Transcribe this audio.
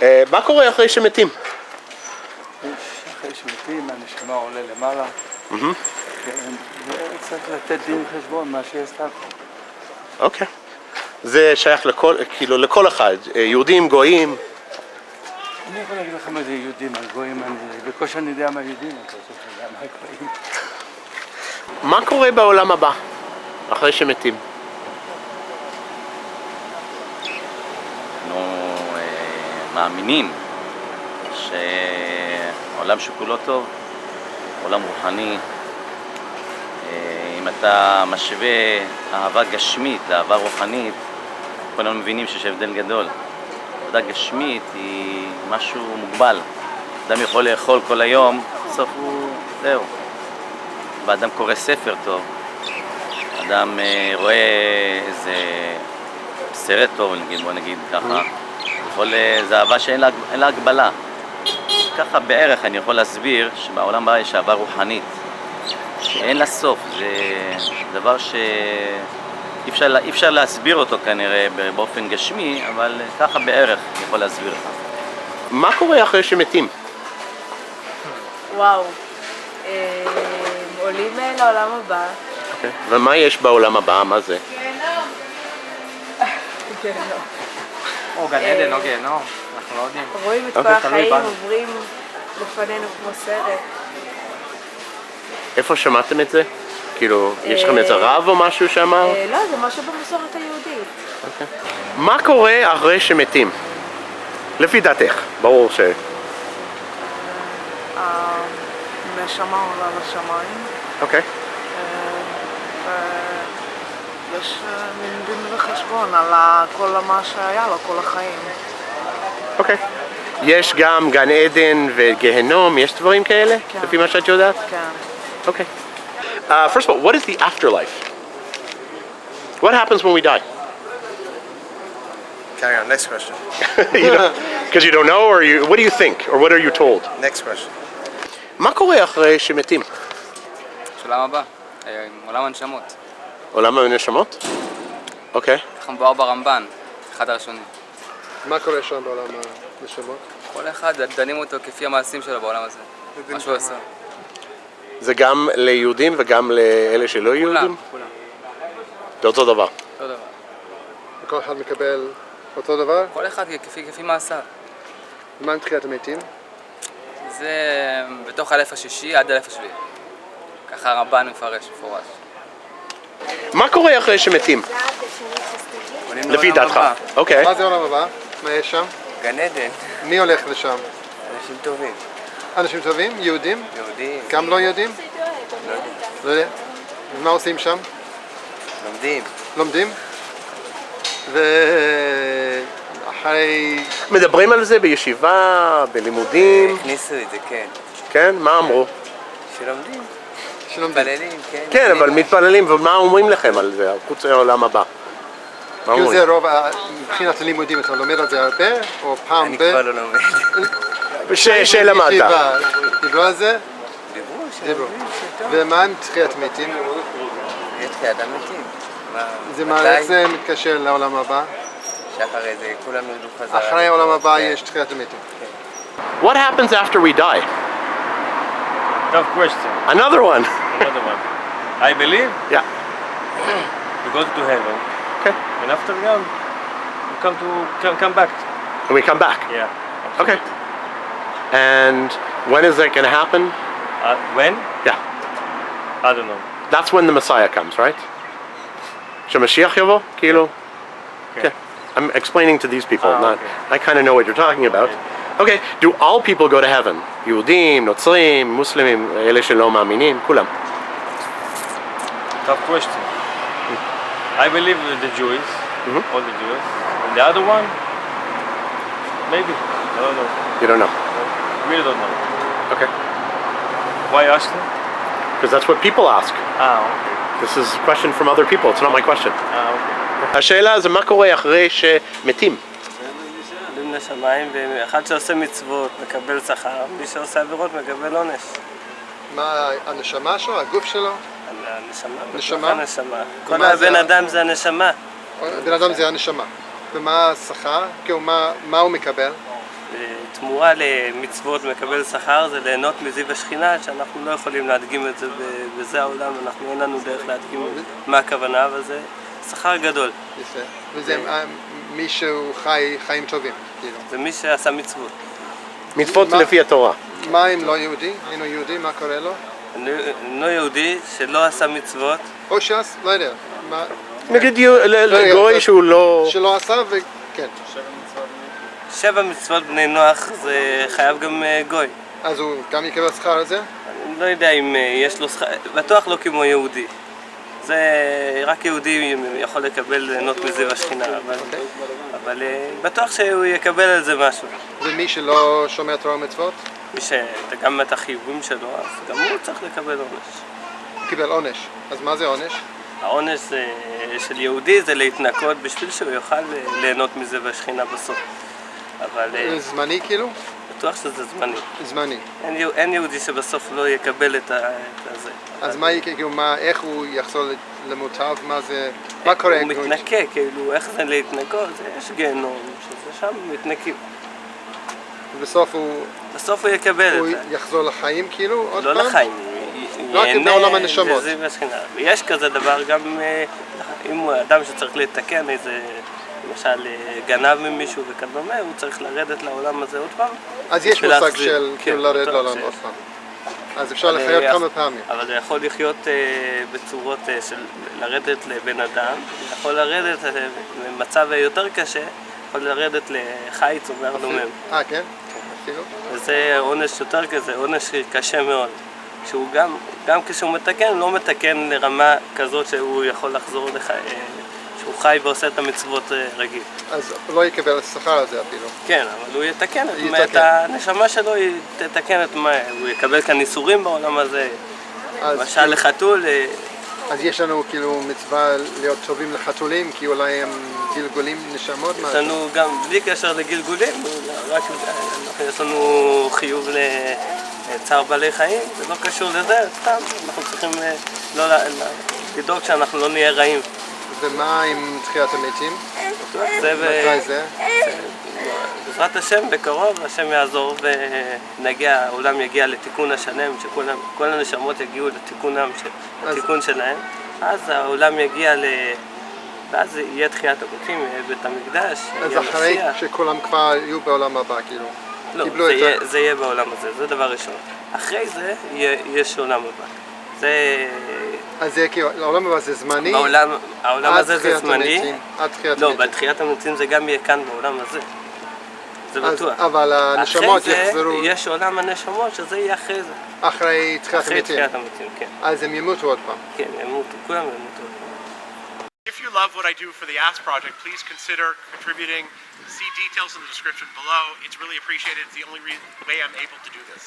מה קורה אחרי שמתים? אחרי שמתים, הנשמה עולה למעלה. וצריך לתת דין חשבון מה שעשתה פה. אוקיי. זה שייך לכל אחד, יהודים, גויים. אני יכול להגיד לך מה זה יהודים, על גויים, בקושי אני יודע מה יהודים, אני יודע מה גויים. מה קורה בעולם הבא, אחרי שמתים? אנחנו מאמינים שעולם שכולו טוב, עולם רוחני. אם אתה משווה אהבה גשמית לאהבה רוחנית, כולנו מבינים שיש הבדל גדול. עבודה גשמית היא משהו מוגבל. אדם יכול לאכול כל היום, בסוף זהו. ואדם קורא ספר טוב, אדם רואה איזה סרט טוב, בוא נגיד ככה. זה אהבה שאין לה הגבלה. ככה בערך אני יכול להסביר שבעולם הבא יש אהבה רוחנית, שאין לה סוף. זה דבר שאי אפשר להסביר אותו כנראה באופן גשמי, אבל ככה בערך אני יכול להסביר לך. מה קורה אחרי שמתים? וואו, עולים לעולם הבא. אוקיי. ומה יש בעולם הבא? מה זה? גיהנום. או גן עדן או גיהנום, אנחנו לא יודעים. רואים את כל החיים עוברים לפנינו כמו סרט. איפה שמעתם את זה? כאילו, יש לכם איזה רב או משהו שאמר? לא, זה משהו במסורת היהודית. אוקיי. מה קורה אחרי שמתים? לפי דעתך, ברור ש... הנשמה עולה לשמיים. אוקיי. יש מין דין וחשבון על כל מה שהיה לו, כל החיים. אוקיי. יש גם גן עדן וגיהנום, יש דברים כאלה? כן. לפי מה שאת יודעת? כן. Okay. First of all, what is the afterlife? What happens when we die? Carry on. Next question. Because you don't know, or what do you think, or what are you told? Next question. מה קורה אחרי שמתים? עולם הבא, עולם הנשמות. עולם הנשמות? אוקיי. ככה מבואר ברמב"ן, אחד הראשונים. מה קורה שם בעולם הנשמות? כל אחד דנים אותו כפי המעשים שלו בעולם הזה. מה שהוא עושה. זה גם ליהודים וגם לאלה שלא יהודים? כולם. זה אותו דבר. אותו דבר. וכל אחד מקבל אותו דבר? כל אחד כפי מעשיו. ומה עם תחיית המתים? זה בתוך אלף השישי עד אלף השביעי. ככה הרמב"ן מפרש, מפורש. מה קורה אחרי שמתים? לפי דעתך. אוקיי. מה זה העולם הבא? מה יש שם? גן עדן. מי הולך לשם? אנשים טובים. אנשים טובים? יהודים? יהודים. גם לא יהודים? לא יודע. לא יודע. ומה עושים שם? לומדים. לומדים? ואחרי... מדברים על זה בישיבה, בלימודים? הכניסו את זה, כן. כן? מה אמרו? שלומדים. שלומדים. מתפללים, כן. כן, אבל מתפללים, ומה אומרים לכם על זה, חוץ מהעולם הבא? מה כאילו אומרים? זה רוב, מבחינת הלימודים, אתה לומד על זה הרבה? או פעם אני כבר לא לומד. שלמדת. דיברו על זה? דיברו, דיברו. שלומדים, שטוב. ומה עם תחיית מתים? יש תחיית המתים. זה מה, איך זה מתקשר לעולם הבא? שאחרי זה כולנו ידעו חזרה. אחרי העולם הבא כן. יש תחיית המתים. What happens after we die? Tough question. Another one. Another one. I believe Yeah. we go to heaven, Okay. and after that, we come back. And we come back. Yeah. Okay. And when is that going to happen? When? Yeah. I don't know. That's when the Messiah comes, right? Shemashiach yavo? Kilo? Okay. I'm explaining to these people. Not. okay. I kind of know what you're talking about. Okay. Do all people go to heaven? Yehudim, Notzrim, Muslimim, Ele shelo ma'aminim, kulam. Tough question. I believe the Jews, all the Jews. And the other one, maybe. I don't know. You don't know. Really don't know. Okay. Why asking? Because that's what people ask. Okay. This is a question from other people. It's not my question. Okay. השאלה זה מה קורה אחרי שמתים. עולים לשמיים, ואחד שעושה מצוות מקבל שכר, מי שעושה עבירות מקבל עונש. מה, הנשמה שלו? הגוף שלו? הנשמה. נשמה? הנשמה. כל הבן אדם זה הנשמה. בן אדם זה הנשמה. ומה השכר? כאילו מה הוא מקבל? תמורה למצוות מקבל שכר זה ליהנות מזיו השכינה, שאנחנו לא יכולים להדגים את זה בזה העולם, אין לנו דרך להדגים מה הכוונה, אבל זה שכר גדול. יפה. וזה מישהו חי חיים טובים, כאילו. זה מי שעשה מצוות. מצוות לפי התורה. מה אם לא יהודי? אינו יהודי, מה קורה לו? לא יהודי שלא עשה מצוות, או ש"ס, לא יודע. נגיד גוי שהוא לא... שלא עשה וכן. 7 מצוות בני נוח זה חייב גם גוי. אז הוא גם יקבל שכר על זה? אני לא יודע אם יש לו שכר, בטוח לא כמו יהודי. זה רק יהודי יכול לקבל ליהנות מזיו השכינה, אבל בטוח שהוא יקבל על זה משהו. ומי שלא שומר תורה ומצוות? מי שגם את החיובים שלו, אז גם הוא צריך לקבל עונש. הוא קיבל עונש. אז מה זה עונש? העונש של יהודי זה להתנקות בשביל שהוא יוכל ליהנות מזיו השכינה בסוף. אבל זמני כאילו? בטוח שזה זמני. זמני. אין יהודי שבסוף לא יקבל את זה. אז מה כאילו, איך הוא יחזור למוטב? מה זה... מה קורה? הוא מתנקה, כאילו, איך זה להתנקות? יש גיהנום, שזה שם מתנקים. בסוף הוא יקבל הוא את זה. יחזור לחיים כאילו עוד פעם? לא לחיים. רק בעולם הנשמות. יש כזה דבר גם אם הוא אדם שצריך לתקן איזה, למשל גנב ממישהו וכדומה, הוא צריך לרדת לעולם הזה עוד פעם. אז יש מושג של כאילו לרדת לעולם עוד פעם. אז אפשר לחיות כמה פעמים. אבל הוא יכול לחיות בצורות של לרדת לבן אדם, יכול לרדת במצב יותר קשה, יכול לרדת לחיץ או מהרדומם. כן? אפילו? וזה עונש יותר כזה, עונש קשה מאוד. שהוא גם כשהוא מתקן, לא מתקן לרמה כזאת שהוא יכול לחזור שהוא חי ועושה את המצוות רגיל. אז הוא לא יקבל את השכר הזה אפילו. כן, אבל הוא יתקן את הנשמה שלו, היא תתקן את מה, הוא יקבל כאן איסורים בעולם הזה, למשל לחתול. אז יש לנו כאילו מצווה להיות טובים לחתולים, כי אולי הם גלגולים נשמות? יש לנו גם, בלי קשר לגלגולים, רק יש לנו חיוב צער בעלי חיים, זה לא קשור לזה, סתם, אנחנו צריכים לדאוג שאנחנו לא נהיה רעים. ומה עם תחיית המתים? מתי זה? בעזרת השם, בקרוב, השם יעזור והעולם יגיע לתיקון השלם, שכל הנשמות יגיעו לתיקון שלהם, אז העולם יגיע ואז יהיה תחיית המתים, יהיה בית המקדש, אז אחרי שכולם כבר יהיו בעולם הבא, כאילו? לא, זה יהיה בעולם הזה, זה דבר ראשון. אחרי זה יש עולם הבא. אז זה כאילו, העולם הבא זה זמני? העולם הזה זה זמני. עד תחיית המתים. לא, בתחיית המתים זה גם יהיה כאן בעולם הזה. זה בטוח. אבל הנשמות יחזרו... אחרי זה יש עולם הנשמות שזה יהיה אחרי זה. אחרי תחיית המתים? אחרי תחיית המתים, כן. אז הם ימותו עוד פעם? כן, ימותו, כולם ימותו עוד פעם. If you love what I do for the Ask Project, please consider contributing. See details in the description below. It's really appreciated. It's the only way I'm able to do this.